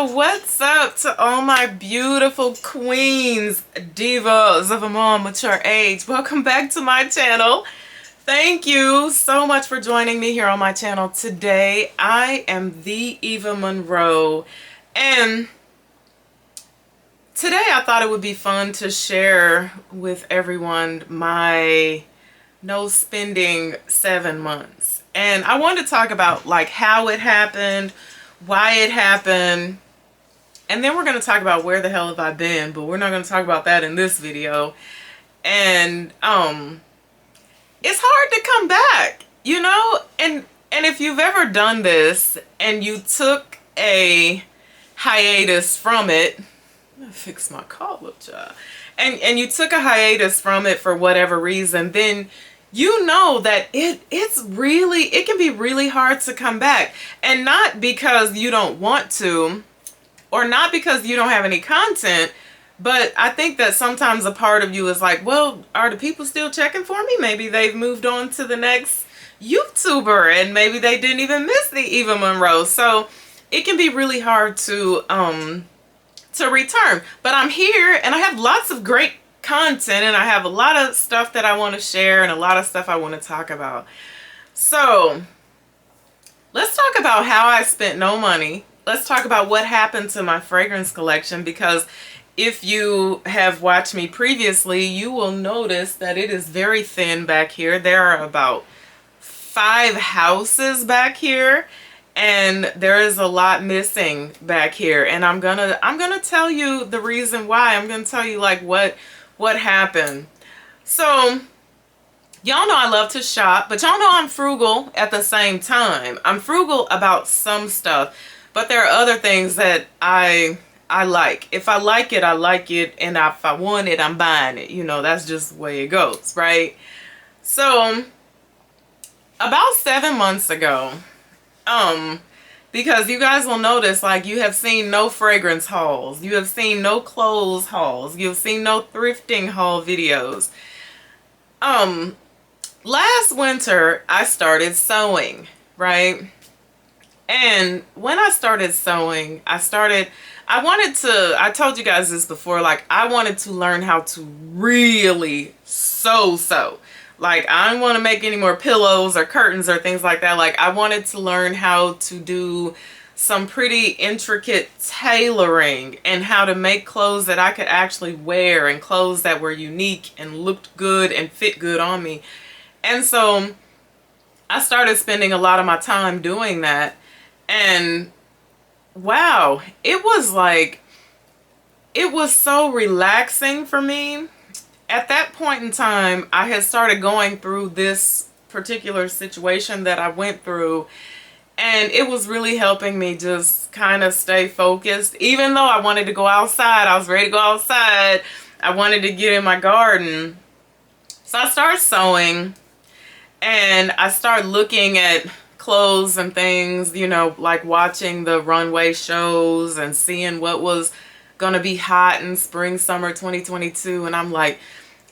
What's up to all my beautiful queens, divas of a more mature age? Welcome back to my channel. Thank you so much for joining me here on my channel today. I am the Eva Monroe, and today I thought it would be fun to share with everyone my no spending 7 months. And I wanted to talk about like how it happened, why it happened, and then we're going to talk about where the hell have I been, but we're not going to talk about that in this video. And it's hard to come back, you know? And if you've ever done this and you took a hiatus from it, I'm gonna fix my collar, child. And you took a hiatus from it for whatever reason, then you know that it can be really hard to come back. And not because you don't want to, or not because you don't have any content, but I think that sometimes a part of you is like, well, are the people still checking for me? Maybe they've moved on to the next YouTuber and maybe they didn't even miss the Eva Monroe. So it can be really hard to return. But I'm here and I have lots of great content and I have a lot of stuff that I want to share and a lot of stuff I want to talk about. So let's talk about how I spent no money. Let's talk about what happened to my fragrance collection, because if you have watched me previously, you will notice that it is very thin back here. There are about 5 houses back here, and there is a lot missing back here. And I'm gonna tell you the reason why. I'm gonna tell you like what happened. So y'all know I love to shop, but y'all know I'm frugal at the same time. I'm frugal about some stuff, but there are other things that I like. If I like it, I like it. And if I want it, I'm buying it. You know, that's just the way it goes, right? So about 7 months ago, because you guys will notice, like, you have seen no fragrance hauls. You have seen no clothes hauls. You've seen no thrifting haul videos. Last winter, I started sewing, right? And when I started sewing, I told you guys this before, like I wanted to learn how to really sew. Like I didn't want to make any more pillows or curtains or things like that. Like I wanted to learn how to do some pretty intricate tailoring and how to make clothes that I could actually wear and clothes that were unique and looked good and fit good on me. And so I started spending a lot of my time doing that. And wow, it was so relaxing for me. At that point in time, I had started going through this particular situation that I went through, and it was really helping me just kind of stay focused. Even though I wanted to go outside, I was ready to go outside. I wanted to get in my garden. So I started sewing, and I started looking at clothes and things, you know, like watching the runway shows and seeing what was gonna be hot in spring summer 2022, and I'm like,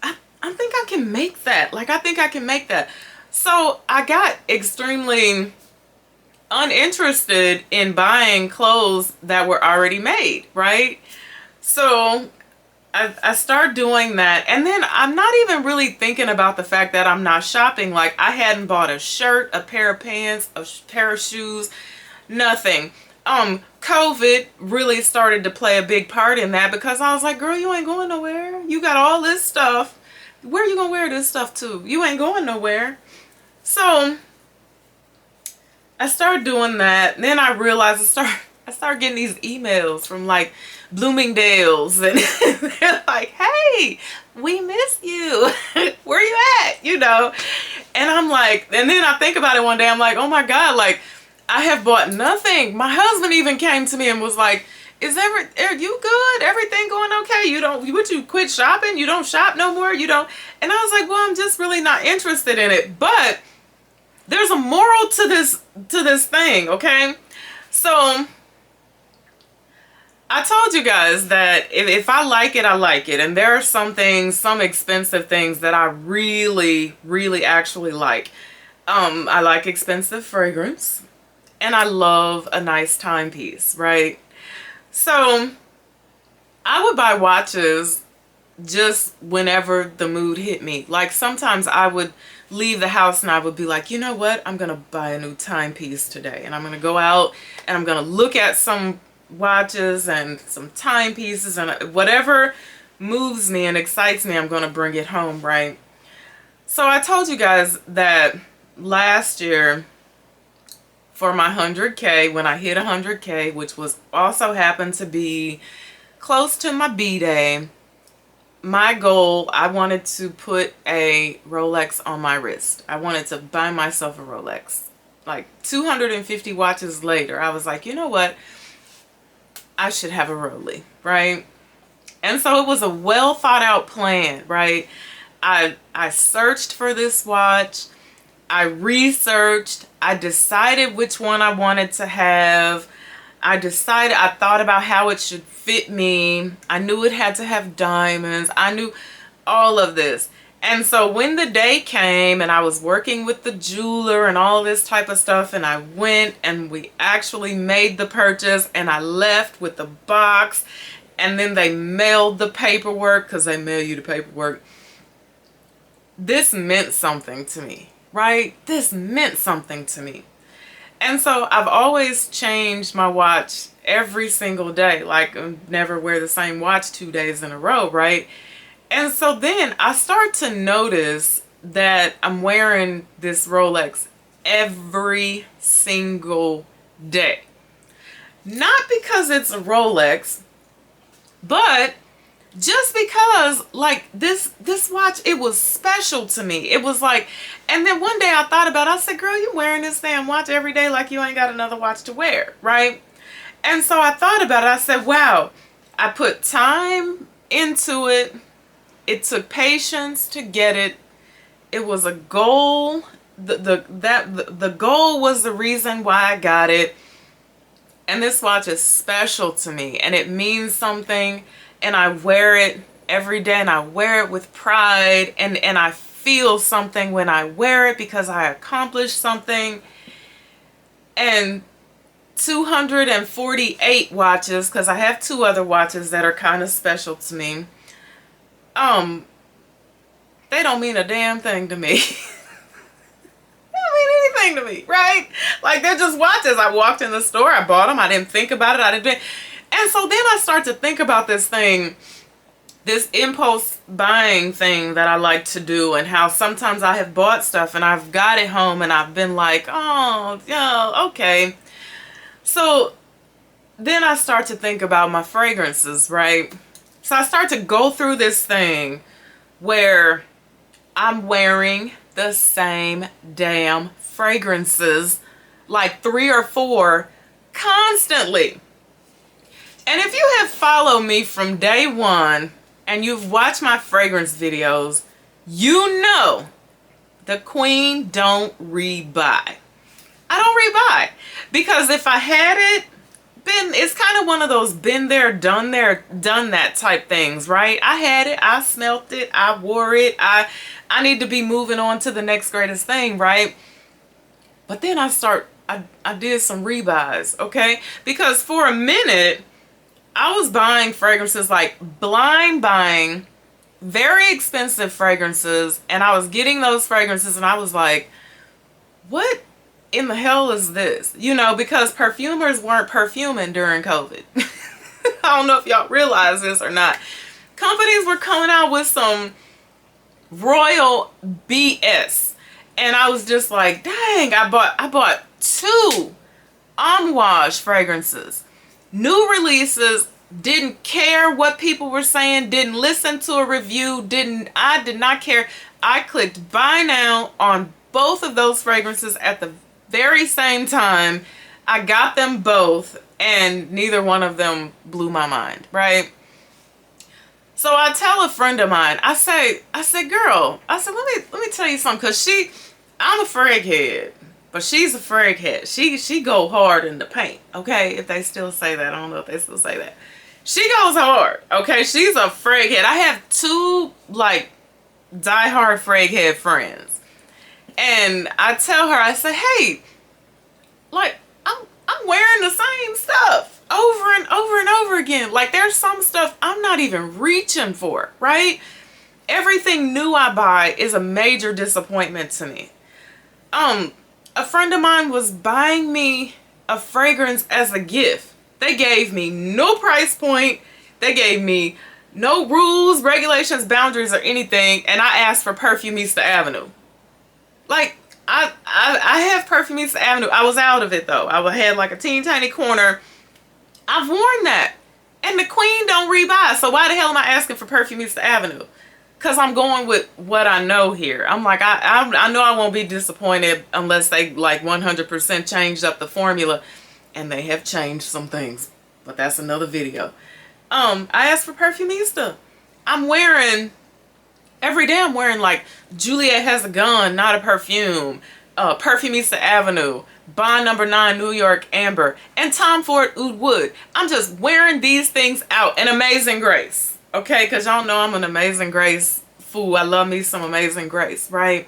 I think I can make that. Like I think I can make that. So I got extremely uninterested in buying clothes that were already made, right? So I started doing that, and then I'm not even really thinking about the fact that I'm not shopping. Like I hadn't bought a shirt, a pair of pants, a pair of shoes, nothing. COVID really started to play a big part in that, because I was like, girl, you ain't going nowhere. You got all this stuff. Where are you gonna wear this stuff to? You ain't going nowhere. So I started doing that. And then I realized I started getting these emails from like Bloomingdale's, and they're like, hey, we miss you. Where you at? You know? And I'm like, and then I think about it one day, I'm like, oh my God, like I have bought nothing. My husband even came to me and was like, are you good? Everything going okay? Would you quit shopping? You don't shop no more? You don't? And I was like, well, I'm just really not interested in it. But there's a moral to this thing, okay? So I told you guys that if I like it, I like it. And there are some things, some expensive things that I really, really actually like. I like expensive fragrance, and I love a nice timepiece, right? So I would buy watches just whenever the mood hit me. Like sometimes I would leave the house and I would be like, you know what? I'm going to buy a new timepiece today. And I'm going to go out and I'm going to look at some watches and some timepieces and whatever moves me and excites me, I'm going to bring it home, right? So I told you guys that last year for my 100K, when I hit 100K, which was also happened to be close to my B-Day, my goal, I wanted to put a Rolex on my wrist. I wanted to buy myself a Rolex. Like 250 watches later, I was like, you know what? I should have a Rolex, right? And so it was a well thought out plan, right? I searched for this watch. I researched. I decided which one I wanted to have. I thought about how it should fit me. I knew it had to have diamonds. I knew all of this. And so when the day came and I was working with the jeweler and all this type of stuff, and I went and we actually made the purchase and I left with the box, and then they mailed the paperwork, because they mail you the paperwork. This meant something to me, right? This meant something to me. And so I've always changed my watch every single day. Like, I never wear the same watch 2 days in a row, right? And so then I start to notice that I'm wearing this Rolex every single day. Not because it's a Rolex, but just because, like, this watch, it was special to me. It was like, and then one day I thought about it. I said, girl, you wearing this damn watch every day like you ain't got another watch to wear, right? And so I thought about it. I said, wow, I put time into it. It took patience to get it. It was a goal. The goal was the reason why I got it. And this watch is special to me, and it means something, and I wear it every day, and I wear it with pride, and I feel something when I wear it because I accomplished something. And 248 watches, because I have 2 other watches that are kind of special to me, they don't mean a damn thing to me. Anything to me, right? Like, they're just watches. I walked in the store, I bought them, I didn't think about it, and so then I start to think about this thing, this impulse buying thing that I like to do, and how sometimes I have bought stuff and I've got it home and I've been like, oh yeah, okay. So then I start to think about my fragrances, right? So I start to go through this thing where I'm wearing the same damn fragrances, like 3 or 4 constantly. And if you have followed me from day one and you've watched my fragrance videos, you know the queen don't rebuy. I don't rebuy, because if I had it, it's kind of one of those been there, done that type things, right? I had it, I smelt it, I wore it, I need to be moving on to the next greatest thing, right? But then I did some rebuys, okay? Because for a minute, I was buying fragrances, like blind buying very expensive fragrances, and I was getting those fragrances and I was like, what in the hell is this? You know, because perfumers weren't perfuming during COVID. I don't know if y'all realize this or not. Companies were coming out with some royal BS, and I was just like, dang, I bought 2 Amouage fragrances, new releases, didn't care what people were saying, didn't listen to a review, I did not care. I clicked buy now on both of those fragrances at the very same time. I got them both, and neither one of them blew my mind, right? So I tell a friend of mine, I said, girl, I said, let me tell you something, because I'm a fraghead, but she's a fraghead. She go hard in the paint, okay? If they still say that, I don't know if they still say that. She goes hard, okay? She's a fraghead. I have 2 like diehard fraghead friends, and I tell her, I say, hey, like, I'm wearing the same stuff over and over and over again. Like, there's some stuff I'm not even reaching for, right? Everything new I buy is a major disappointment to me. A friend of mine was buying me a fragrance as a gift. They gave me no price point. They gave me no rules, regulations, boundaries, or anything. And I asked for Perfumista Avenue. Like, I have Perfumista Avenue. I was out of it though. I had like a teeny tiny corner. I've worn that. And the queen don't rebuy. So why the hell am I asking for Perfumista Avenue? Because I'm going with what I know here. I'm like, I know I won't be disappointed unless they like 100% changed up the formula. And they have changed some things. But that's another video. I asked for Perfumista. I'm wearing, every day I'm wearing like Juliet Has a Gun, Not a Perfume, Perfumista Avenue, Bond Number 9 New York Amber, and Tom Ford Oud Wood. I'm just wearing these things out. And Amazing Grace. Okay, because y'all know I'm an Amazing Grace fool. I love me some Amazing Grace, right?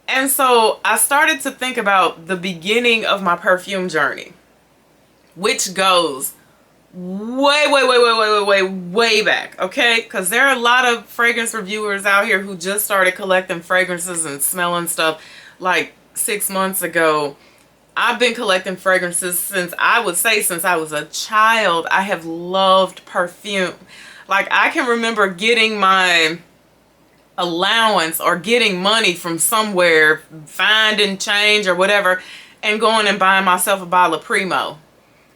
And so I started to think about the beginning of my perfume journey, which goes way back, okay? Because there are a lot of fragrance reviewers out here who just started collecting fragrances and smelling stuff like 6 months ago. I've been collecting fragrances since, I would say, since I was a child. I have loved perfume. Like, I can remember getting my allowance or getting money from somewhere, finding change or whatever, and going and buying myself a bottle of Primo.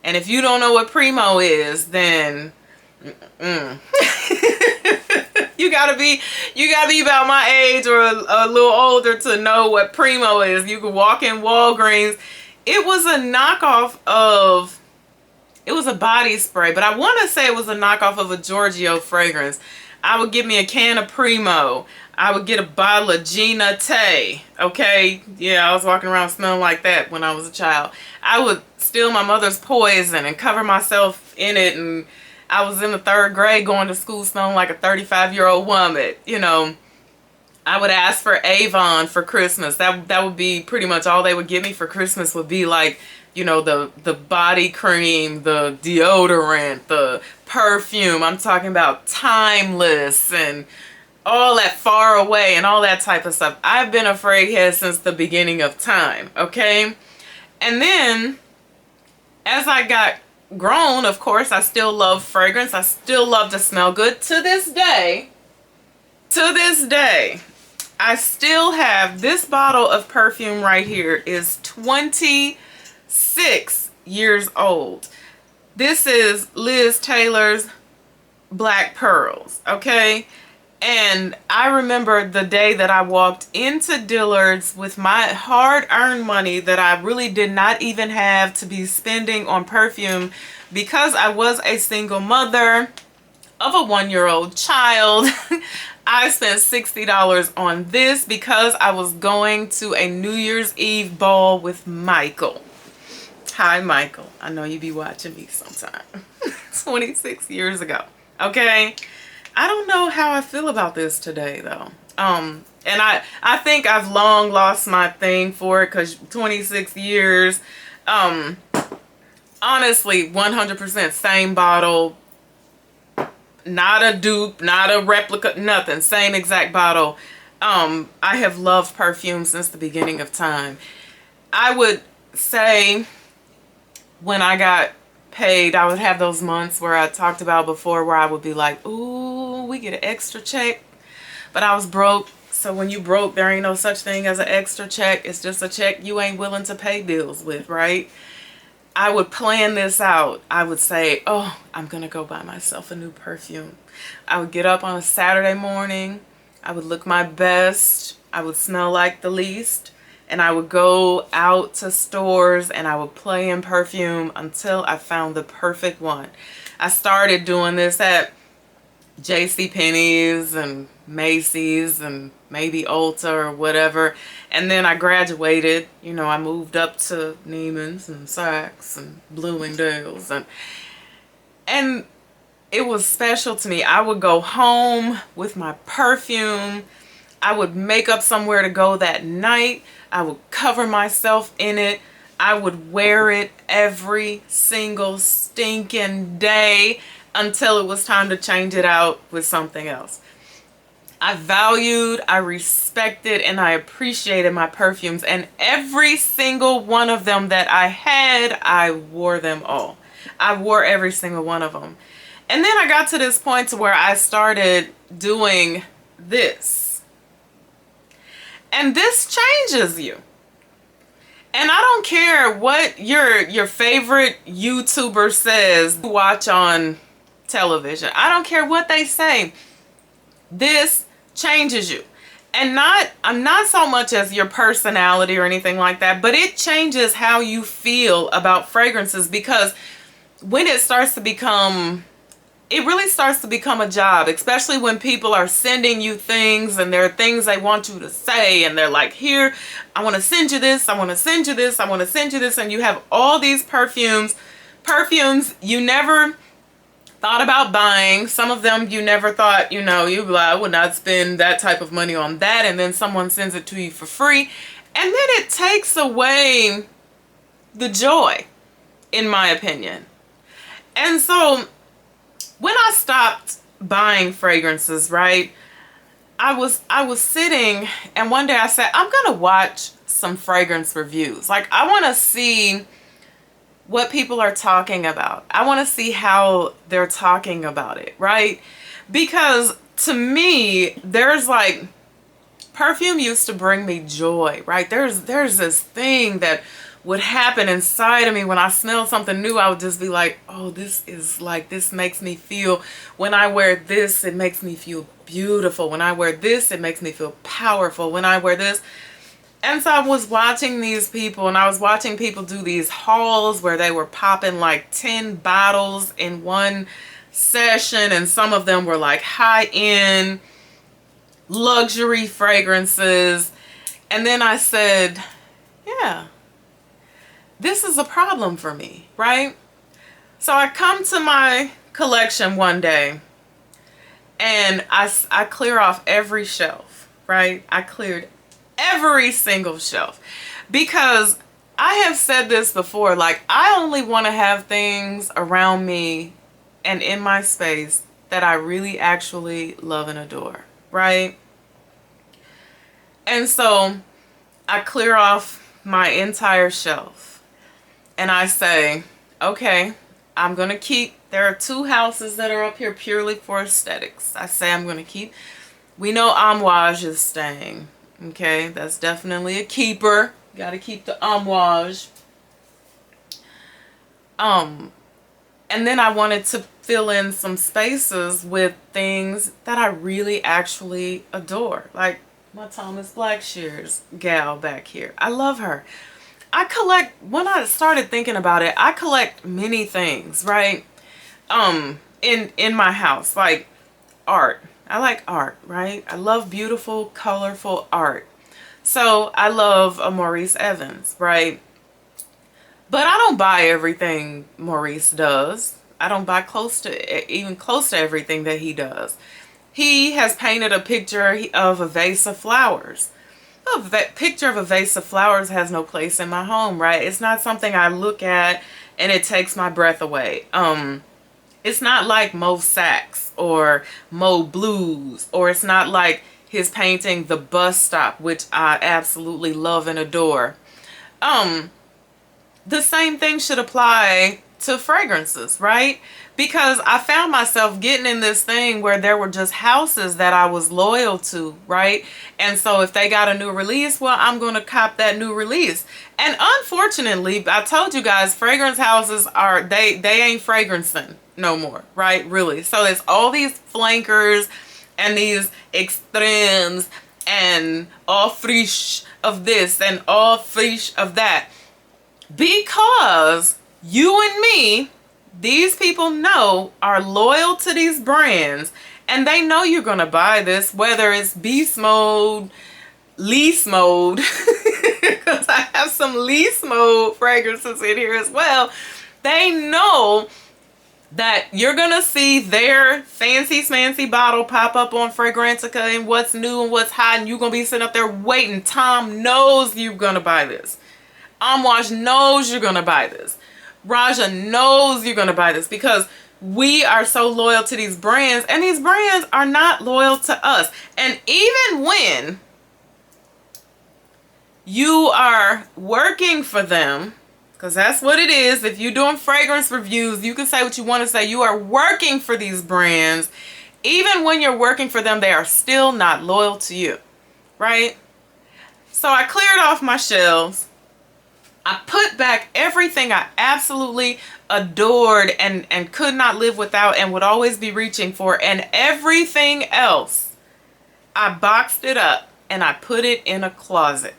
And if you don't know what Primo is, then you gotta be about my age or a little older to know what Primo is. You could walk in Walgreens. It was a knockoff of, it was a body spray, but I want to say it was a knockoff of a Giorgio fragrance. I would get me a can of Primo. I would get a bottle of Gina Tay. Okay, yeah, I was walking around smelling like that when I was a child. I would steal my mother's Poison and cover myself in it, and I was in the 3rd grade going to school smelling like a 35-year-old woman. You know, I would ask for Avon for Christmas. That would be pretty much all they would give me for Christmas, would be like, you know, the body cream, the deodorant, the perfume. I'm talking about Timeless and all that Far Away and all that type of stuff. I've been a fraghead since the beginning of time, okay? And then, as I got grown, of course, I still love fragrance. I still love to smell good. To this day, I still have this bottle of perfume right here. Is 26 years old. This is Liz Taylor's Black Pearls, okay? And I remember the day that I walked into Dillard's with my hard-earned money that I really did not even have to be spending on perfume, because I was a single mother of a 1-year-old child. I spent $60 on this because I was going to a New Year's Eve ball with Michael. Hi, Michael. I know you be watching me sometime. 26 years ago. Okay? I don't know how I feel about this today, though. And I think I've long lost my thing for it, because 26 years. Honestly, 100% same bottle. Not a dupe, not a replica, nothing. Same exact bottle. I have loved perfume since the beginning of time. I would say when I got paid, I would have those months where I talked about before, where I would be like, ooh, we get an extra check. But I was broke. So when you broke, there ain't no such thing as an extra check. It's just a check you ain't willing to pay bills with, right? I would plan this out. I would say, oh, I'm going to go buy myself a new perfume. I would get up on a Saturday morning. I would look my best. I would smell like the least. And I would go out to stores and I would play in perfume until I found the perfect one. I started doing this at JCPenney's and Macy's and maybe Ulta or whatever. And then I graduated. You know, I moved up to Neiman's and Saks and Bloomingdale's. And it was special to me. I would go home with my perfume. I would make up somewhere to go that night. I would cover myself in it. I would wear it every single stinking day until it was time to change it out with something else. I valued, I respected, and I appreciated my perfumes, and every single one of them that I had, I wore them all. I wore every single one of them. And then I got to this point to where I started doing this. And this changes you. And I don't care what your favorite YouTuber says you watch on television. I don't care what they say. This changes you. And I'm not so much as your personality or anything like that, but it changes how you feel about fragrances, because when it starts to become, it really starts to become a job, especially when people are sending you things and there are things they want you to say, and they're like, here, I want to send you this, I want to send you this, I want to send you this, and you have all these perfumes you never thought about buying. Some of them you never thought, you know, I would not spend that type of money on that, and then someone sends it to you for free, and then it takes away the joy, in my opinion. And so when I stopped buying fragrances, right, I was sitting, and one day I said, I'm gonna watch some fragrance reviews. Like, I want to see what people are talking about. I want to see how they're talking about it, right? Because to me, there's like, perfume used to bring me joy, right? There's this thing that would happen inside of me when I smell something new. I would just be like, oh, this is like, this makes me feel, when I wear this, it makes me feel beautiful. When I wear this, it makes me feel powerful. When I wear this. And so I was watching these people, and I was watching people do these hauls where they were popping like 10 bottles in one session, and some of them were like high-end luxury fragrances. And then I said, yeah, this is a problem for me, right? So I come to my collection one day, and I clear off every shelf, right? I cleared every single shelf, because I have said this before, like, I only want to have things around me and in my space that I really actually love and adore, right? And so I clear off my entire shelf, and I say, okay, I'm gonna keep, there are 2 houses that are up here purely for aesthetics. I say I'm gonna keep, we know Amouage is staying. Okay, that's definitely a keeper. Got to keep the Amouage. And then I wanted to fill in some spaces with things that I really actually adore. Like my Thomas Blackshears gal back here. I love her. I collect, when I started thinking about it, I collect many things, right? In my house, like art. I like art, right? I love beautiful, colorful art. So I love a Maurice Evans, right? But I don't buy everything Maurice does. I don't buy even close to everything that he does. He has painted a picture of a vase of flowers. A picture of a vase of flowers has no place in my home, right? It's not something I look at and it takes my breath away. It's not like Mo Saks or Mo Blues, or it's not like his painting The Bus Stop, which I absolutely love and adore. The same thing should apply to fragrances, right? Because I found myself getting in this thing where there were just houses that I was loyal to, right? And so if they got a new release, well, I'm going to cop that new release. And unfortunately, I told you guys, fragrance houses are, they ain't fragrancing no more, right? Really. So there's all these flankers and these extremes and all friche of this and all friche of that. Because you and me, these people know, are loyal to these brands, and they know you're going to buy this, whether it's beast mode, lease mode, because I have some lease mode fragrances in here as well. They know that you're going to see their fancy smancy bottle pop up on Fragrantica and what's new and what's hot, and you're going to be sitting up there waiting. Tom knows you're going to buy this. Amwash knows you're going to buy this. Raja knows you're going to buy this because we are so loyal to these brands, and these brands are not loyal to us. And even when you are working for them, because that's what it is. If you're doing fragrance reviews, you can say what you want to say. You are working for these brands. Even when you're working for them, they are still not loyal to you, right? So I cleared off my shelves. I put back everything I absolutely adored and could not live without and would always be reaching for. And everything else, I boxed it up and I put it in a closet.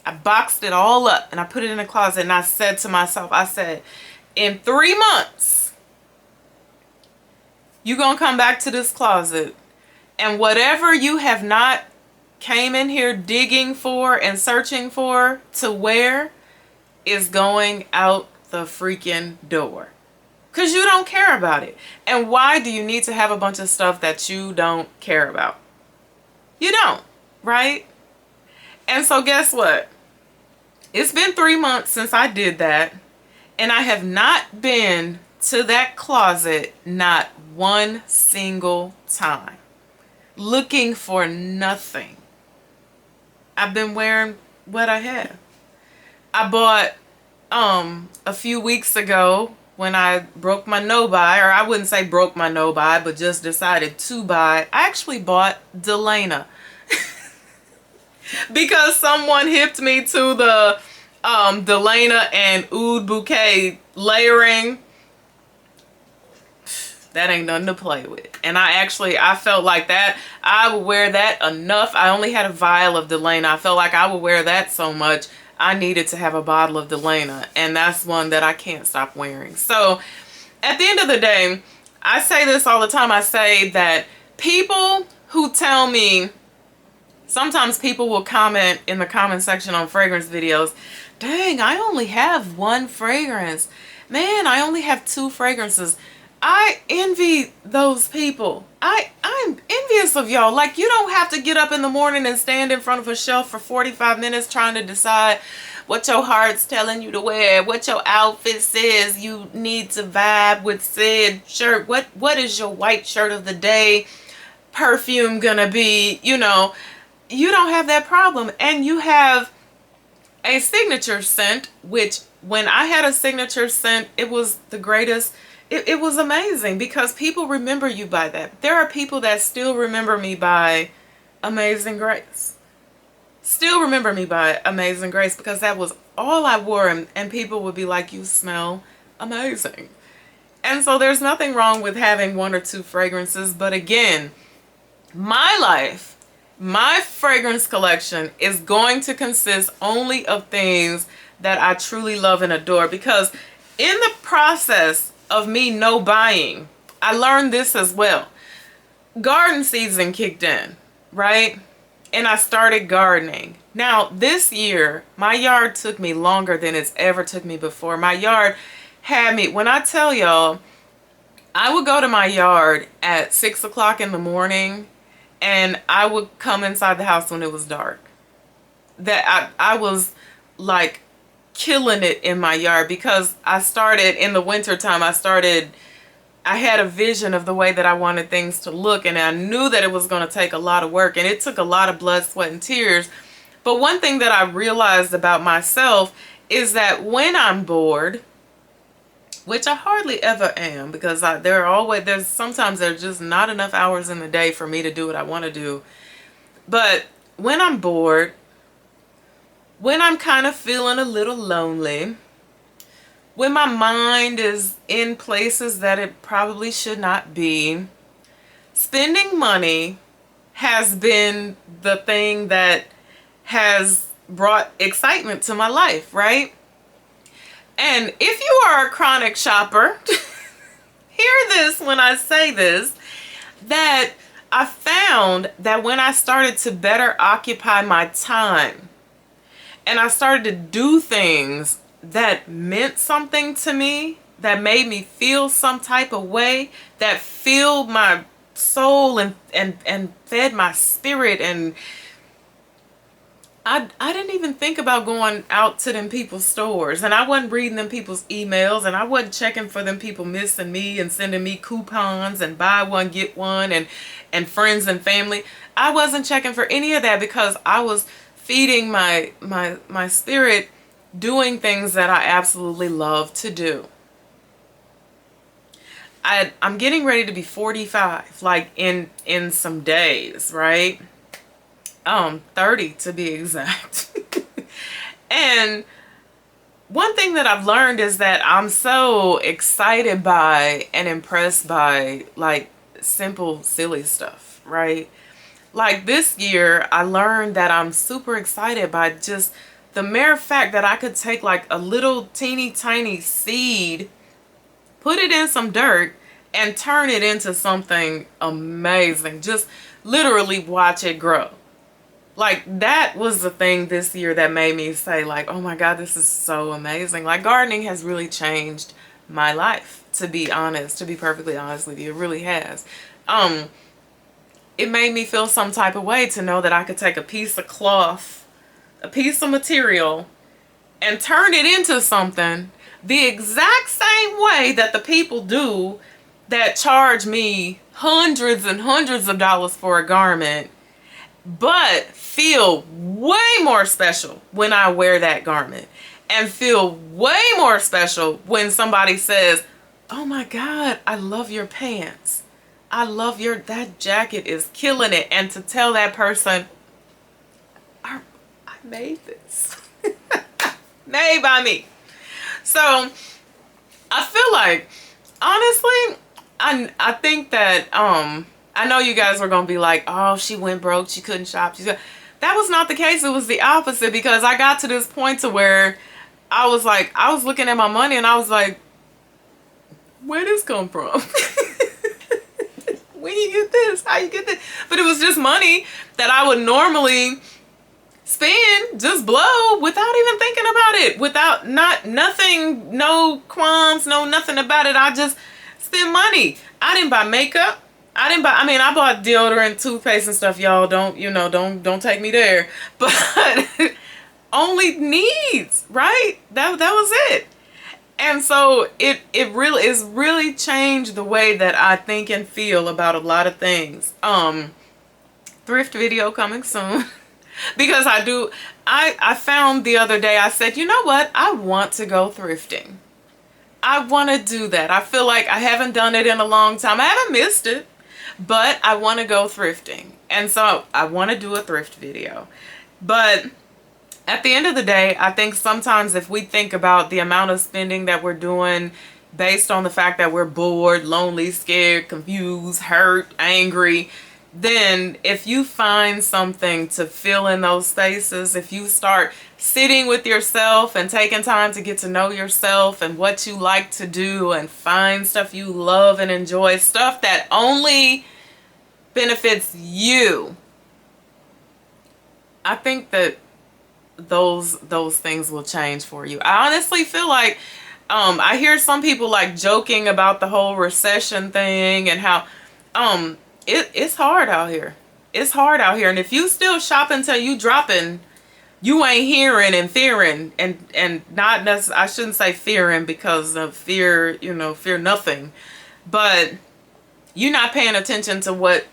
I boxed it all up and I put it in a closet, and I said to myself, I said, in 3 months, you're going to come back to this closet, and whatever you have not came in here digging for and searching for to wear is going out the freaking door. Because you don't care about it. And why do you need to have a bunch of stuff that you don't care about? You don't, right? And so guess what? It's been 3 months since I did that, and I have not been to that closet not one single time, looking for nothing. I've been wearing what I have. I bought a few weeks ago when I broke my no-buy, or I wouldn't say broke my no-buy, but just decided to buy. I actually bought Delana. Because someone hipped me to the Delana and Oud Bouquet layering. That ain't nothing to play with. And I felt like that I would wear that enough. I only had a vial of Delana. I felt like I would wear that so much I needed to have a bottle of Delana, and that's one that I can't stop wearing. So at the end of the day, I say this all the time. I say that people who tell me, sometimes people will comment in the comment section on fragrance videos, dang, I only have one fragrance. Man, I only have 2 fragrances. I envy those people. I'm envious of y'all. Like, you don't have to get up in the morning and stand in front of a shelf for 45 minutes trying to decide what your heart's telling you to wear, what your outfit says you need to vibe with said shirt. What is your white shirt of the day perfume gonna be? You know, you don't have that problem. And you have a signature scent, which when I had a signature scent, it was the greatest. It was amazing because people remember you by that. There are people that still remember me by Amazing Grace. Still remember me by Amazing Grace because that was all I wore, and people would be like, you smell amazing. And so there's nothing wrong with having 1 or 2 fragrances. But again, my life, my fragrance collection is going to consist only of things that I truly love and adore, because in the process of me no buying, I learned this as well. Garden season kicked in, right? And I started gardening. Now this year, my yard took me longer than it's ever took me before. My yard had me, when I tell y'all, I would go to my yard at 6 o'clock in the morning, and I would come inside the house when it was dark. That I was like killing it in my yard, because I started in the winter time. I had a vision of the way that I wanted things to look, and I knew that it was going to take a lot of work, and it took a lot of blood, sweat, and tears. But one thing that I realized about myself is that when I'm bored, which I hardly ever am, because sometimes there's just not enough hours in the day for me to do what I want to do. But when I'm bored, when I'm kind of feeling a little lonely, when my mind is in places that it probably should not be, spending money has been the thing that has brought excitement to my life, right? And if you are a chronic shopper, hear this when I say this, that I found that when I started to better occupy my time, and I started to do things that meant something to me, that made me feel some type of way, that filled my soul and fed my spirit and I didn't even think about going out to them people's stores, and I wasn't reading them people's emails, and I wasn't checking for them people missing me and sending me coupons and buy one get one and friends and family. I wasn't checking for any of that because I was feeding my spirit, doing things that I absolutely love to do. I'm getting ready to be 45, like in some days, right? 30 to be exact. And one thing that I've learned is that I'm so excited by and impressed by like simple, silly stuff, right? Like this year, I learned that I'm super excited by just the mere fact that I could take like a little teeny tiny seed, put it in some dirt, and turn it into something amazing. Just literally watch it grow. Like that was the thing this year that made me say like, oh my God, this is so amazing. Like gardening has really changed my life, to be honest, to be perfectly honest with you. It really has. It made me feel some type of way to know that I could take a piece of cloth, a piece of material, and turn it into something the exact same way that the people do that charge me hundreds and hundreds of dollars for a garment, but feel way more special when I wear that garment, and feel way more special when somebody says, oh my God, I love your pants. I love that jacket is killing it. And to tell that person, I made this. Made by me. So I feel like, honestly, I think that, I know you guys were going to be like, oh, she went broke, she couldn't shop. That was not the case. It was the opposite, because I got to this point to where I was looking at my money and I was like, where this come from? When you get this? How you get this? But it was just money that I would normally spend, just blow, without even thinking about it, without nothing, no qualms, no nothing about it. I just spend money. I didn't buy makeup. I bought deodorant, toothpaste and stuff, y'all. Don't take me there. But only needs, right? That was it. And so it really changed the way that I think and feel about a lot of things. Thrift video coming soon. Because I found the other day, I said, you know what? I want to go thrifting. I want to do that. I feel like I haven't done it in a long time. I haven't missed it, but I want to go thrifting. And so I want to do a thrift video. But at the end of the day, I think sometimes if we think about the amount of spending that we're doing based on the fact that we're bored, lonely, scared, confused, hurt, angry, then if you find something to fill in those spaces, if you start sitting with yourself and taking time to get to know yourself and what you like to do and find stuff you love and enjoy, stuff that only benefits you, I think that those things will change for you. I honestly feel like I hear some people like joking about the whole recession thing and how it's hard out here. It's hard out here. And if you still shopping till you dropping, you ain't hearing and fearing and not necessarily, I shouldn't say fearing because of fear, fear nothing. But you're not paying attention to what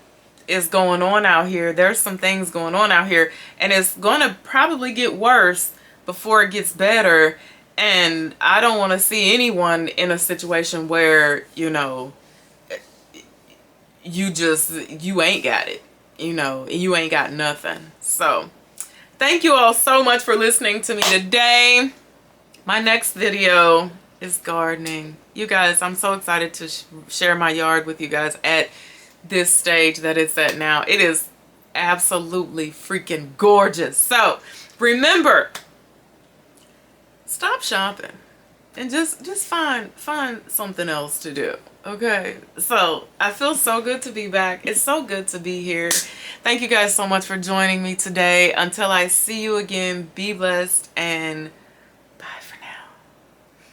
is going on out here. There's some things going on out here, and it's gonna probably get worse before it gets better. And I don't want to see anyone in a situation where you ain't got it, you ain't got nothing. So thank you all so much for listening to me today. My next video is gardening. You guys, I'm so excited to share my yard with you guys at this stage that it's at now. It is absolutely freaking gorgeous. So remember, stop shopping and just find something else to do. Okay, so I feel so good to be back. It's so good to be here. Thank you guys so much for joining me today. Until I see you again, be blessed and